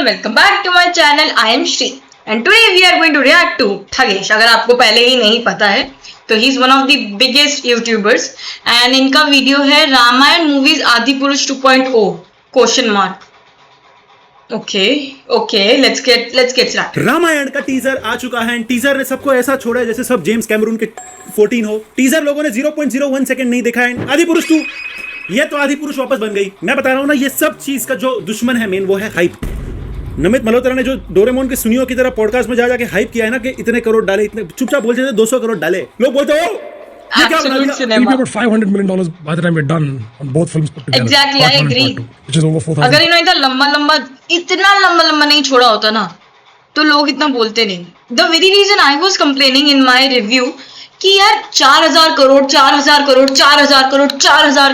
welcome back to my channel. I am Shri and today we are going to react to Thagesh. अगर आपको पहले ही नहीं पता है तो he is one of the biggest YouTubers and इनका video है Ramayana movies Adipurush 2.0 question mark. Okay let's get start. Ramayana का टीजर आ चुका है. टीजर ने सबको ऐसा छोड़ा है जैसे सब जेम्स कैमरून के 14 हो. टीजर लोगों ने 0.01 सेकंड नहीं देखा है. आदि पुरुष 2 ये तो आदि पुरुष वापस बन गई. मैं बता रहा हूं ना, ये सब चीज का जो दुश्मन है मेन वो है हाइप. नमित मल्होत्रा ने जो डोरेमोन के सुनियो की तरह पॉडकास्ट में जाके हाइप किया है ना कि इतने करोड़ डाले, इतने चुपचाप बोलते थे 200 करोड़ डाले. लोग बोलते हो ये क्या बना दिया. It'll be about $500 million by the time we're done on both films put together. Exactly, I agree. Which is over 4,000. अगर इन्होंने इतना लंबा नहीं छोड़ा होता ना तो लोग इतना बोलते नहीं. The very reason I was complaining in my review कि यार 4,000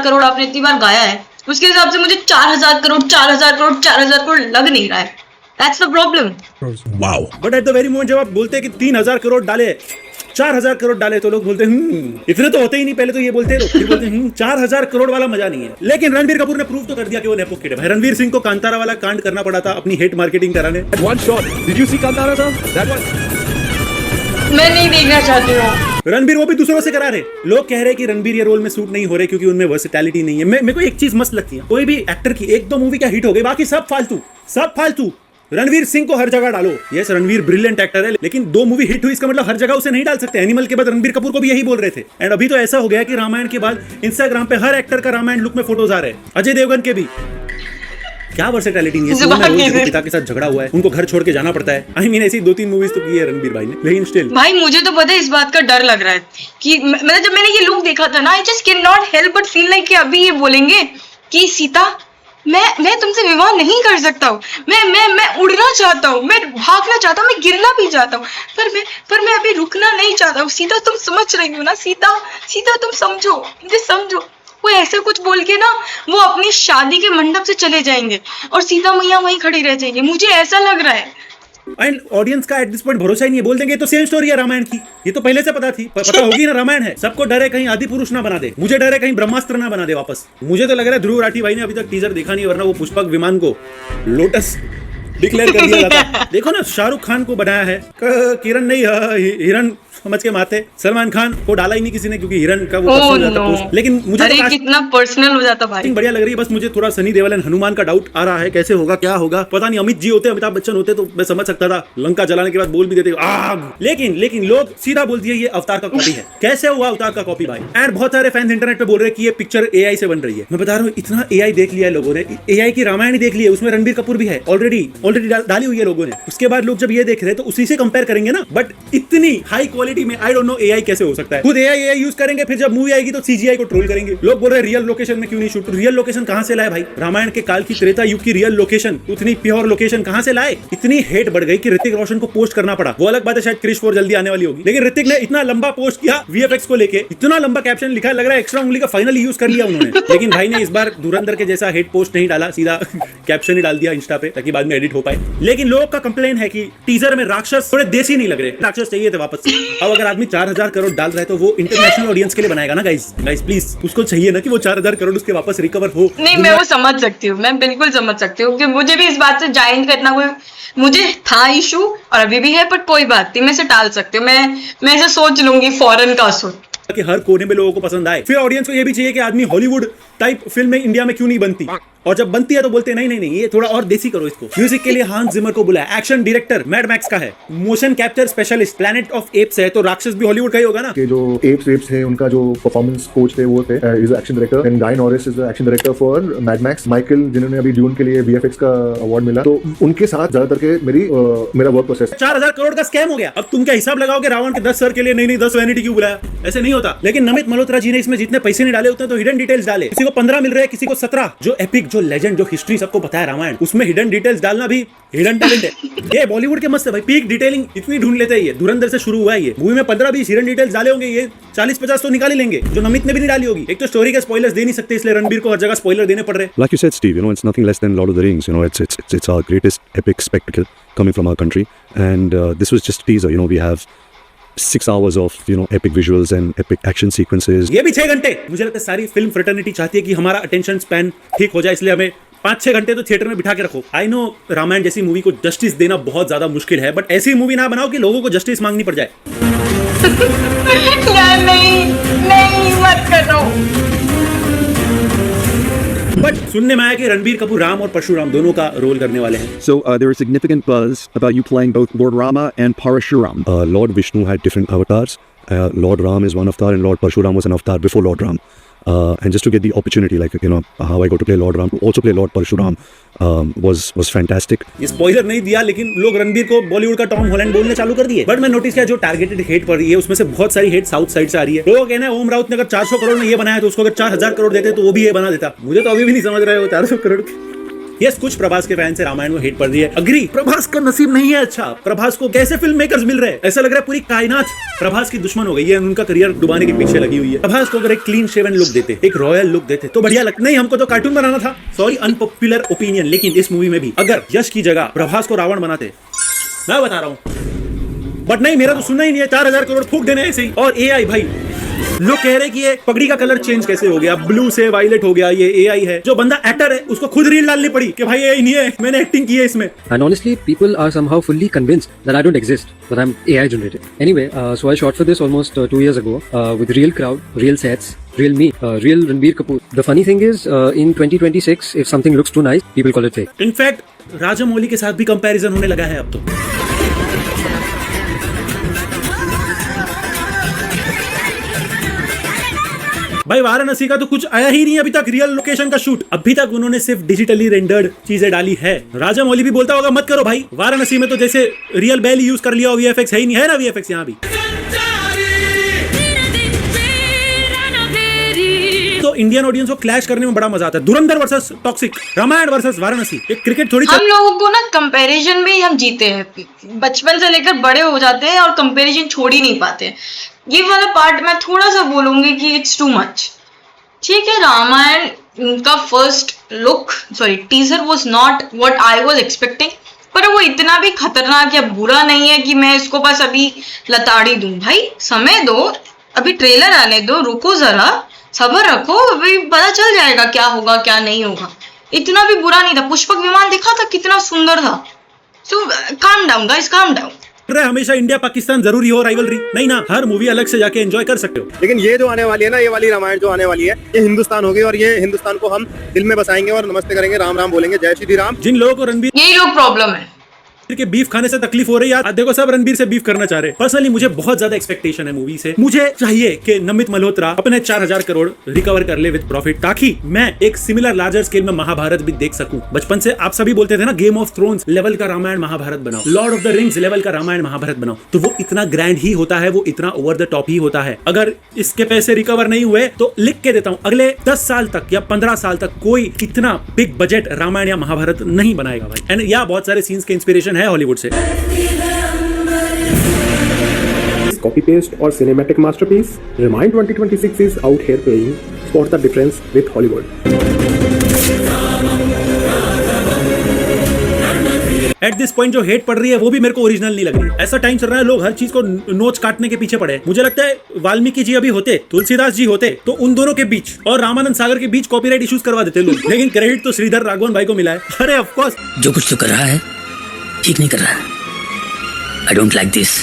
करोड़ आपने इतनी बार गाया है, उसके हिसाब से मुझे 4,000 करोड़ लग नहीं रहा है. That's the problem. Wow. But at the very moment जब आप बोलते हैं कि 3,000 करोड़ डाले, 4,000 करोड़ डाले, तो लोग बोलते हैं इतने तो होते ही नहीं. पहले तो ये बोलते हैं, फिर बोलते हैं 4,000 करोड़ वाला मजा नहीं है. लेकिन रणबीर कपूर ने प्रूव तो कर दिया कि वो नेपो किड है. भाई रणवीर सिंह को कांतारा वाला कांड करना पड़ा था अपनी हेट मार्केटिंग कराने. One shot. Did you see Kantara sir? That one. मैं नहीं देखना चाहती हूँ. रणबीर वो भी दूसरों से करा रहे. लोग कह रहे हैं कि रणबीर ये रोल में सूट नहीं हो रहे क्योंकि उनमें वर्सेटैलिटी नहीं है. मेरे को एक चीज मस्त लगती है, कोई भी एक्टर की 1-2 मूवी क्या हिट हो गई, बाकी सब फालतू. रणवीर सिंह को हर जगह डालो. यस, रणवीर ब्रिलियंट एक्टर है, लेकिन 2 मूवी हिट हुई इसका मतलब हर जगह उसे नहीं डाल सकते. एनिमल के बाद रणबीर कपूर को भी यही बोल रहे थे. एंड अभी तो ऐसा हो गया कि रामायण के बाद इंस्टाग्राम पे हर एक्टर का रामायण लुक में फोटोज आ रहे हैं. अजय देवगन के भी. क्या वर्सेटैलिटी नहीं है. पिता के साथ झगड़ा हुआ है, उनको घर छोड़ के जाना पड़ता है. आई मीन ऐसी 2-3 मूवीज तो की है रणबीर भाई ने, लेकिन स्टिल भाई मुझे तो पता है इस बात का डर लग रहा है कि मतलब जब मैंने ये लुक देखा था ना, I just can not help but feel like कि अभी ये बोलेंगे कि सीता मैं तुमसे विवाह नहीं कर सकता हूँ, मैं उड़ना चाहता हूँ, मैं भागना चाहता हूँ, मैं गिरना भी चाहता हूँ, पर मैं अभी रुकना नहीं चाहता हूँ. सीता तुम समझ रही हो ना, सीता तुम समझो, मुझे समझो. वो ऐसे कुछ बोल के ना वो अपनी शादी के मंडप से चले जाएंगे और सीता मैया वहीं खड़ी रह जाएंगी. मुझे ऐसा लग रहा है. एंड ऑडियंस का एट दिस पॉइंट भरोसा ही नहीं है. बोल देंगे तो सेम स्टोरी है रामायण की. ये तो पहले से पता थी, पता होगी ना रामायण है. सबको डर है कहीं आदि पुरुष ना बना दे. मुझे डर है कहीं ब्रह्मास्त्र ना बना दे वापस. मुझे तो लग रहा है ध्रुव राठी भाई ने अभी तक टीजर देखा नहीं, वरना वो पुष्पक विमान को लोटस डिक्लेयर कर दिया जाता. देखो ना, शाहरुख खान को बनाया है, किरण नहीं हिरण समझ के मारते. सलमान खान को डाला ही नहीं किसी ने क्योंकि हिरण का वो पर्सनल हो जाता पोस्ट. लेकिन मुझे तो कितना पर्सनल हो जाता भाई. बढ़िया लग रही है. बस मुझे थोड़ा सनी देओल एंड हनुमान का डाउट आ रहा है, कैसे होगा क्या होगा पता नहीं. अमित जी होते, अमिताभ बच्चन होते तो मैं समझ सकता था, लंका जलाने के बाद बोल भी देते आग. लेकिन लोग सीधा बोल दिए ये अवतार का कॉपी है. कैसे हुआ अवतार का कॉपी भाई. एंड बहुत सारे फैंस इंटरनेट पे बोल रहे हैं कि ये पिक्चर एआई से बन रही है. मैं बता रहा हूँ, इतना एआई देख लिया है लोगों ने. एआई की रामायण देख ली है, उसमें रणबीर कपूर भी है. ऑलरेडी डाली हुई है लोगों ने. उसके बाद लोग जब ये देख रहे हैं तो उसी से कंपेयर करेंगे ना. बट इतनी हाई क्वालिटी में आई डोंट नो एआई कैसे हो सकता है. खुद एआई यूज करेंगे, फिर जब मूवी आएगी तो सीजीआई को ट्रोल करेंगे. लोग बोल रहे हैं रियल लोकेशन में क्यों नहीं शूट. रियल लोकेशन कहां से लाए भाई. रामायण के काल की त्रेता युग की रियल लोकेशन, उतनी प्योर लोकेशन कहां से लाए. इतनी हेट बढ़ गई कि ऋतिक रोशन को पोस्ट करना पड़ा. वो अलग बात है, शायद क्रिश 4 जल्दी आने वाली होगी, लेकिन ऋतिक ने इतना लंबा पोस्ट किया वीएफएक्स को लेके, इतना लंबा कैप्शन लिखा, लग रहा है एक्स्ट्रा उंगली का फाइनली यूज कर लिया उन्होंने. लेकिन भाई ने इस बार धुरंधर के जैसा हेट पोस्ट नहीं डाला, सीधा कैप्शन ही डाल दिया इंस्टा पे ताकि बाद में एडिट हो पाए. लेकिन लोगों का कंप्लेन है कि टीजर में राक्षस थोड़े देसी नहीं लग रहे. राक्षस चाहिए थे वापस से. अब अगर आदमी 4,000 करोड़ डाल रहा है तो वो इंटरनेशनल ऑडियंस के लिए बनाएगा ना. गाइस प्लीज, उसको चाहिए ना कि वो 4,000 करोड़ उसके वापस रिकवर हो. नहीं, मैं वो समझ सकती हूँ, मैं बिल्कुल समझ सकती हूँ कि मुझे भी इस बात से जाइन करना कोई मुझे था इशू और अभी भी है, बट कोई बात नहीं, मैं इसे टाल सकती हूँ. मैं इसे सोच लूंगी फॉरेन का असुर कि हर कोने में लोगों को पसंद आए. फिर ऑडियंस को ये भी चाहिए कि आदमी हॉलीवुड टाइप फिल्म में इंडिया में क्यों नहीं बनती, और जब बनती है तो बोलते हैं नहीं ये थोड़ा और देसी करो इसको. म्यूजिक के लिए हांस जिमर को बुलाया. एक्शन डायरेक्टर मैड मैक्स का है. Motion capture specialist planet of apps है, तो राक्षस भी हॉलीवुड का ही होगा ना. कि जो एप्स हैं उनका जो परफॉर्मेंस कोच थे वो थे is action director, and guy Norris is action director for mad max. Michael जिन्होंने अभी ड्यून के लिए वीएफएक्स का अवार्ड मिला, तो उनके साथ ज्यादातर के मेरा वर्क प्रोसेस. 4,000 करोड़ का स्कैम हो गया. अब तुम क्या हिसाब लगाओगे रावण के 10 सर के लिए नहीं 10 वैनिटी क्यों बुलाया. ऐसे नहीं होता. लेकिन नमित मल्होत्रा जी ने इसमें जितने पैसे नहीं डाले उतने तो हिडन डिटेल्स डाले. किसी को 15 मिल रहे हैं, किसी को 17. जो एपिक, जो लेजेंड, जो हिस्ट्री सबको पता है रामायण, उसमें हिडन डिटेल्स डालना भी हिडन टैलेंट है. ये बॉलीवुड के मस्त है भाई. पीक डिटेलिंग इतनी ढूंढ लेते हैं. ये धुरंधर से शुरू हुआ है. ये मूवी में 15-20 हिडन डिटेल्स डाले होंगे, ये 40-50 तो निकाल ही लेंगे जो नमित ने भी नहीं डाली होगी. एक तो स्टोरी के स्पॉयलर्स दे नहीं सकते, इसलिए रणबीर को हर जगह स्पॉइलर देने पड़ रहे. Like you said, Steve, you know, it's nothing less than Lord of the Rings. You know, it's our greatest epic spectacle coming from our country, and this was just a teaser. You know, we have 6 hours of epic visuals and epic action sequences. ये भी 6 घंटे. मुझे लगता है सारी film fraternity चाहती है कि हमारा अटेंशन स्पैन ठीक हो जाए, इसलिए हमें 5-6 घंटे तो थिएटर में बिठा के रखो। आई नो रामायण जैसी मूवी को जस्टिस देना बहुत ज्यादा मुश्किल है, बट ऐसी मूवी ना बनाओ कि लोगों को जस्टिस मांगनी पड़ जाए। यार नहीं नहीं मत करो। बट सुनने में आया कि रणबीर कपूर राम और परशुराम दोनों का रोल करने वाले हैं। So there was significant buzz about you playing both Lord Rama and Parashuram. Lord Vishnu had different avatars. Lord Ram is one avatar and Lord Parshuram was an avatar before Lord Ram. And just to get the opportunity, like, you know, how I got to play Lord Ram, to also play Lord Parshuram was fantastic. ये spoiler नहीं दिया, लेकिन लोग रणबीर को बॉलीवुड का Tom Holland बोलने चालू कर दिए। बट मैं नोटिस किया जो टारगेटेड हेट पड़ रही है उसमें से बहुत सारी हेट साउथ साइड से आ रही है। लोग कहना है ओम राउत ने अगर 400 करोड़ में ये बनाया तो उसको अगर 4000 करोड़ देते तो वो भी ये बना देता। मुझे तो अभी भी नहीं समझ रहा है वो 400 करोड़। यस, कुछ प्रभास के फैन से रामायण में हेट पड़ रही है। अग्री, प्रभास का नसीब नहीं है अच्छा। प्रभास को कैसे फिल्म मेकर्स मिल रहे हैं, ऐसा लग रहा है पूरी कायनात प्रभास की दुश्मन हो गई है, उनका करियर डुबाने के पीछे लगी हुई है। प्रभास को अगर एक क्लीन शेवन लुक देते, एक रॉयल लुक देते तो बढ़िया लगता। नहीं, हमको तो कार्टून बनाना था। सॉरी, अनपॉपुलर ओपिनियन, लेकिन इस मूवी में भी अगर यश की जगह प्रभास को रावण बनाते, मैं बता रहा हूं, बट नहीं, मेरा तो सुनना ही नहीं है। 4000 करोड़ फूक देने ऐसे ही। और एआई भाई, लोग कह रहे कि ये पगड़ी का कलर चेंज कैसे हो गया, ब्लू से वायलेट हो गया, ये एआई है। जो बंदा एक्टर है उसको खुद रील डालनी पड़ी कि भाई एआई नहीं है, मैंने एक्टिंग की है इसमें। And honestly, people are somehow fully convinced that I don't exist, that I'm AI generated. Anyway, so I shot for this almost 2 years ago with real crowd, real sets, real me, real Ranbir Kapoor. The funny thing is, in 2026, if something looks too nice, people call it fake. In fact Rajamouli के साथ भी comparison होने लगा है अब तो। भाई वाराणसी का तो कुछ आया ही नहीं अभी तक रियल लोकेशन का शूट। अभी तक उन्होंने सिर्फ डिजिटली रेंडर्ड चीजें डाली है। राजामौली भी बोलता होगा मत करो भाई, वाराणसी में तो जैसे रियल बैल यूज कर लिया, वीएफएक्स है ही नहीं, है ना वीएफएक्स यहाँ भी। तो इंडियन ऑडियंस को क्लैश करने में बड़ा मजा आता है। Dhurandhar versus Toxic, Ramayana versus Varanasi. एक क्रिकेट थोड़ी हम लोगों को ना कंपैरिजन में ही हम जीते हैं, बचपन से लेकर बड़े हो जाते हैं और कंपैरिजन छोड़ ही नहीं पाते। ये वाला पार्ट मैं थोड़ा सा बोलूंगी कि इट्स टू मच। ठीक है, रामायण का first look teaser was not what I was expecting, पर वो इतना भी खतरनाक या बुरा नहीं है कि मैं इसको बस अभी लताड़ी दूं। भाई समय दो, अभी ट्रेलर आने दो, रुको जरा, सब्र रखो, अभी पता चल जाएगा क्या होगा क्या नहीं होगा। इतना भी बुरा नहीं था। पुष्पक विमान देखा था, कितना सुंदर था। So calm down guys, calm down. हमेशा इंडिया पाकिस्तान जरूरी हो राइवलरी नहीं ना, हर मूवी अलग से जाके एंजॉय कर सकते हो। लेकिन ये जो आने वाली है ना, ये वाली रामायण जो आने वाली है, ये हिंदुस्तान होगी और ये हिंदुस्तान को हम दिल में बसाएंगे और नमस्ते करेंगे, राम राम बोलेंगे, जय श्री राम। जिन लोगों को रणबीर यही लोग प्रॉब्लम है के बीफ खाने से तकलीफ हो रही है, देखो सब रणबीर से बीफ करना चाह रहे हैं। पर्सनली मुझे बहुत ज्यादा एक्सपेक्टेशन है मूवी से। मुझे चाहिए कि नमित मल्होत्रा अपने 4000 करोड़ रिकवर कर ले विद प्रॉफिट, ताकि मैं एक सिमिलर लार्जर स्केल में महाभारत भी देख सकूं। बचपन से आप सभी बोलते थे ना, गेम ऑफ थ्रोन्स लेवल का रामायण महाभारत बनाओ, Lord of the rings level का रामायण महाभारत बनाओ, तो वो इतना ग्रैंड ही होता है, वो इतना ओवर द टॉप ही होता है। अगर इसके पैसे रिकवर नहीं हुए तो लिख के देता हूं, अगले 10 साल तक या 15 साल तक कोई इतना बिग बजट रामायण या महाभारत नहीं बनाएगा भाई। एंड या बहुत सारे सीन्स के इंस्पिरेशन है हॉलीवुड से। Copy paste or cinematic masterpiece? Remind 2026 is out here playing. Spot the difference with Hollywood. At this point जो हेट पड़ रही है वो भी मेरे को ओरिजिनल नहीं लग रही। ऐसा टाइम चल रहा है लोग हर चीज को नोच काटने के पीछे पड़े हैं। मुझे लगता है वाल्मीकि जी अभी होते, तुलसीदास जी होते, तो उन दोनों के बीच और रामानंद सागर के बीच कॉपीराइट इश्यूज करवा देते लोग। लेकिन क्रेडिट तो श्रीधर राघवन भाई को मिला है। अरे ऑफ कोर्स, जो कुछ तो कर रहा है ठीक नहीं कर रहा है। I don't like this.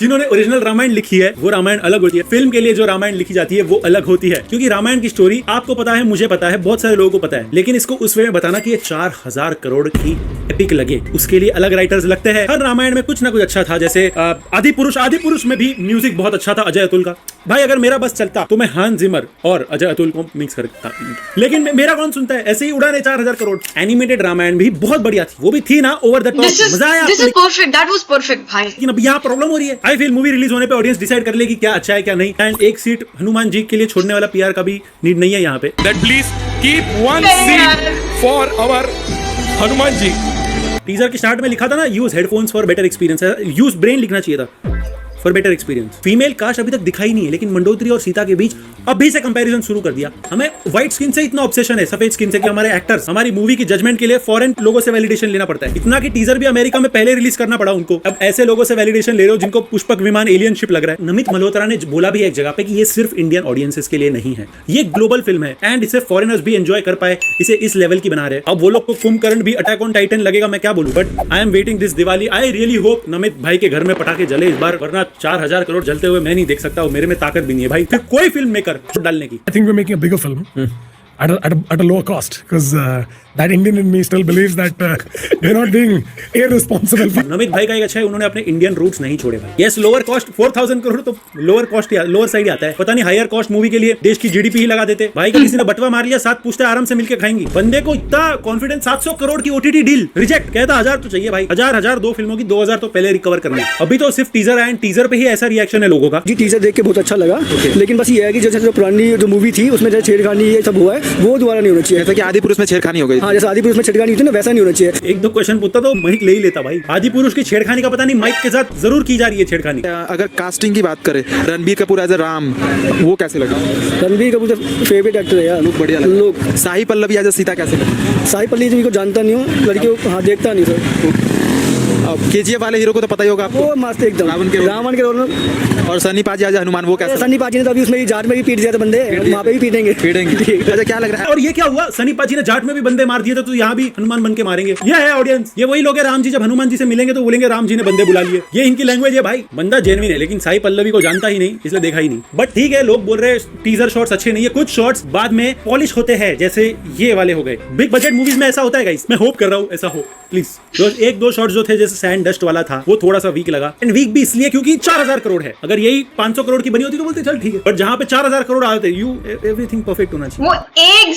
जिन्होंने ओरिजिनल रामायण लिखी है वो रामायण अलग होती है, फिल्म के लिए जो रामायण लिखी जाती है वो अलग होती है। क्योंकि रामायण की स्टोरी आपको पता है, मुझे पता है, बहुत सारे लोगों को पता है, लेकिन इसको उस वे में बताना कि ये 4000 करोड़ की एपिक लगे, उसके लिए अलग राइटर्स लगते हैं। हर रामायण में कुछ ना कुछ अच्छा था। जैसे आदि पुरुष में भी म्यूजिक बहुत अच्छा था अजय अतुल का। भाई अगर मेरा बस चलता तो मैं हांस जिमर और अजय अतुल को मिक्स करता, लेकिन मेरा कौन सुनता है। ऐसे ही उड़ाने 4000 करोड़। एनिमेटेड रामायण भी बहुत बढ़िया थी, वो भी थी ना ओवर द टॉप, मजा आया। This is perfect, that was perfect भाई। लेकिन अब यहाँ प्रॉब्लम हो रही है। आई फील मूवी रिलीज होने पे ऑडियंस डिसाइड कर लेगी क्या अच्छा है क्या नहीं। एंड एक सीट हनुमान जी के लिए छोड़ने वाला पीआर का भी नीड नहीं है यहाँ पे। That please keep one seat for our Hanuman ji. Teaser के स्टार्ट में लिखा था ना, use headphones for better experience, use brain लिखना चाहिए था। For better experience. Female cast अभी तक दिखाई नहीं है, लेकिन मंडोत्री और सीता के बीच अभी से कंपैरिजन शुरू कर दिया। हमें व्हाइट स्किन से इतना ऑब्सेशन है, सफेद स्किन से, कि हमारे एक्टर्स हमारी मूवी की जजमेंट के लिए फॉरेन लोगों से वैलिडेशन लेना पड़ता है। इतना कि टीजर भी अमेरिका में पहले रिलीज करना पड़ा उनको। अब ऐसे लोगों से वैलिडेशन ले रहे हो जिनको पुष्पक विमान एलियन शिप लग रहा है। नमित मल्होत्रा ने बोला भी है एक जगह पे कि ये सिर्फ इंडियन ऑडियंसेस के लिए नहीं है, ये ग्लोबल फिल्म है एंड इसे फॉरेनर्स भी एंजॉय कर पाए, इसे इस लेवल की बना रहे हैं। अब वो लोग को कुंभकर्ण भी अटैक ऑन टाइटन लगेगा, मैं क्या बोलूं, but I am waiting this Diwali. I really hope Namit भाई के घर में पटाखे जले इस बार, वरना 4000 करोड़ जलते हुए मैं नहीं देख सकता, और मेरे में ताकत भी नहीं है भाई फिर कोई फिल्म मेकर डालने की। I think we're making a bigger film at a lower cost because that Indian in me still believes that you're not being irresponsible. Namit भाई का एक अच्छा है, उन्होंने अपने इंडियन रूट्स नहीं छोड़े भाई। यस, लोअर कॉस्ट 4000 करोड़ तो लोअर कॉस्ट लोअर साइड आता है। पता नहीं हायर कॉस्ट मूवी के लिए देश की जीडीपी ही लगा देते। भाई का किसी ने बटवा मार लिया, 7 पूछते आराम से मिलके खाएंगी। बंदे को इतना कॉन्फिडेंस, 700 करोड़ की ओटीटी डील रिजेक्ट, कहता 1000 तो चाहिए भाई, 1000 दो फिल्मों की 2000 तो पहले रिकवर करनी है। अभी तो सिर्फ टीजर आया, टीजर पे ही ऐसा रिएक्शन है लोगों का। जी टीजर देख के बहुत अच्छा लगा, लेकिन बस ये है कि जो पुरानी जो मूवी थी उसमें जो छेड़खानी ये सब हुआ है वो दोबारा नहीं होना चाहिए। जैसा कि आदि पुरुष में छेड़खानी हो गई। हाँ, जैसे आदि पुरुष में छेड़खानी थी ना, वैसा नहीं होना चाहिए। एक दो क्वेश्चन पूछता तो माइक ले ही लेता भाई। आदि पुरुष की छेड़खानी का पता नहीं, माइक के साथ जरूर की जा रही है छेड़खानी। अगर कास्टिंग की बात करें, रणबीर कपूर एज अ राम, वो कैसे लगा? रणबीर कपूर फेवरेट एक्टर है यार, लुक बढ़िया लगा। साही पल्लवी एज अ सीता कैसे लगा? साही पल्लवी जी को जानता नहीं हूँ, लड़की को हाँ देखता नहीं सर। अब केजीएफ वाले हीरो को तो पता ही होगा आपको, वो मस्त एकदम रावण के रोल में। और सनी पाजी एज अ हनुमान, वो कैसे? सनी पाजी ने तो अभी उसमें जाट में भी पीट दिया था बंदे, वहाँ पे भी पीटेंगे। अच्छा, क्या लग रहा है? और ये क्या हुआ, सनी पाजी ने जाट में भी बंदे मार दिए थे, तो यहाँ भी हनुमान बन के मारेंगे। ये है ऑडियंस, ये वही लोग है। राम जी जब हनुमान जी से मिलेंगे तो बोलेंगे राम जी ने बंदे बुला लिए, ये इनकी लैंग्वेज है भाई। बंदा जेन्युइन है, लेकिन साई पल्लवी को जानता ही नहीं, इसलिए देखा ही नहीं। बट ठीक है, लोग बोल रहे हैं टीजर शॉट्स अच्छे नहीं है, कुछ शॉट्स बाद में पॉलिश होते हैं, जैसे ये वाले हो गए। बिग बजट मूवीज में ऐसा होता है गाइस, मैं होप कर रहा हूँ ऐसा हो प्लीज। एक दो शॉट्स जो थे जैसे सैंड डस्ट वाला था, वो थोड़ा सा वीक लगा, एंड वीक भी इसलिए क्योंकि 4000 करोड़ है। अगर यही 500 करोड़ की बनी होती तो बोलते चल ठीक है, बट जहां पे 4000 करोड़ आते यू एवरीथिंग परफेक्ट होना चाहिए। वो एक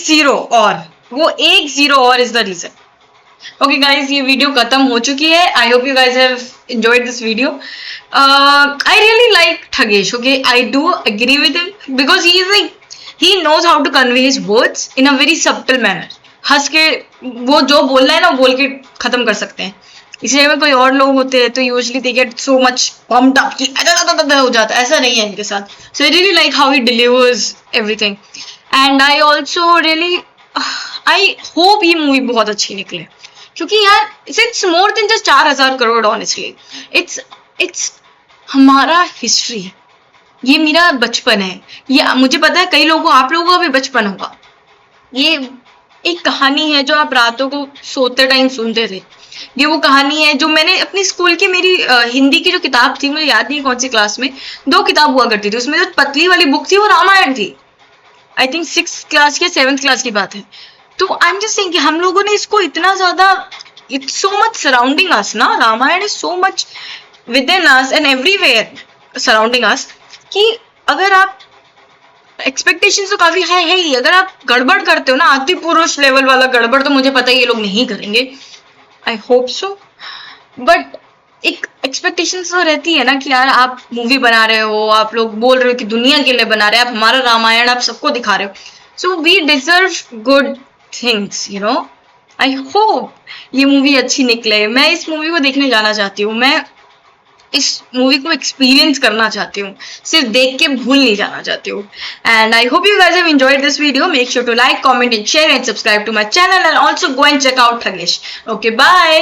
जीरो और is the reason. Okay guys, ये वीडियो खत्म हो चुकी है। I hope you guys have enjoyed this video. I really like Thugesh. Okay, I do agree with him because he is like, he knows how to convey his words in a very subtle manner. हंस के वो जो बोल रहा है ना, वो बोल के खत्म कर सकते हैं। इसलिए में कोई और लोग होते हैं तो usually they get so much pumped up कि हो जाता है, ऐसा नहीं है इनके साथ। So I really like how he delivers everything, and I also really I hope ये मूवी बहुत अच्छी निकले, क्योंकि यार it's more than just 4000 crore. Honestly it's हमारा हिस्ट्री, ये मेरा बचपन है। ये मुझे पता है कई लोगों, आप लोगों का भी बचपन होगा। ये एक कहानी है जो आप रातों को सोते टाइम सुनते थे। ये वो कहानी है जो मैंने अपनी स्कूल की, मेरी हिंदी की जो किताब थी, मुझे याद नहीं कौन सी क्लास में, 2 किताब हुआ करती थी, उसमें जो पतली वाली बुक थी वो रामायण थी। आई थिंक 6th क्लास या 7th क्लास की बात है। तो आई एम जस्ट सेइंग कि हम लोगों ने इसको इतना ज्यादा, it's so much surrounding us ना, Ramayan is so much within us and everywhere surrounding us, कि अगर आप एक्सपेक्टेशंस तो काफी हाई है ही, अगर आप गड़बड़ करते हो ना, आदि पुरुष लेवल वाला गड़बड़, तो मुझे पता है ये लोग नहीं करेंगे। आई होप सो, बट एक एक्सपेक्टेशंस तो रहती है ना कि यार आप मूवी बना रहे हो, आप लोग बोल रहे हो कि दुनिया के लिए बना रहे हो, आप हमारा रामायण आप सबको दिखा रहे हो, so we deserve good things, you know. I hope ये मूवी अच्छी निकले। मैं इस मूवी को देखने जाना चाहती हूँ, मैं इस मूवी को एक्सपीरियंस करना चाहती हूँ, सिर्फ देख के भूल नहीं जाना चाहती हूँ। And I hope you guys have enjoyed this video. Make sure to like, comment and share and subscribe to my channel, and also go and check out Thugesh. Okay, bye.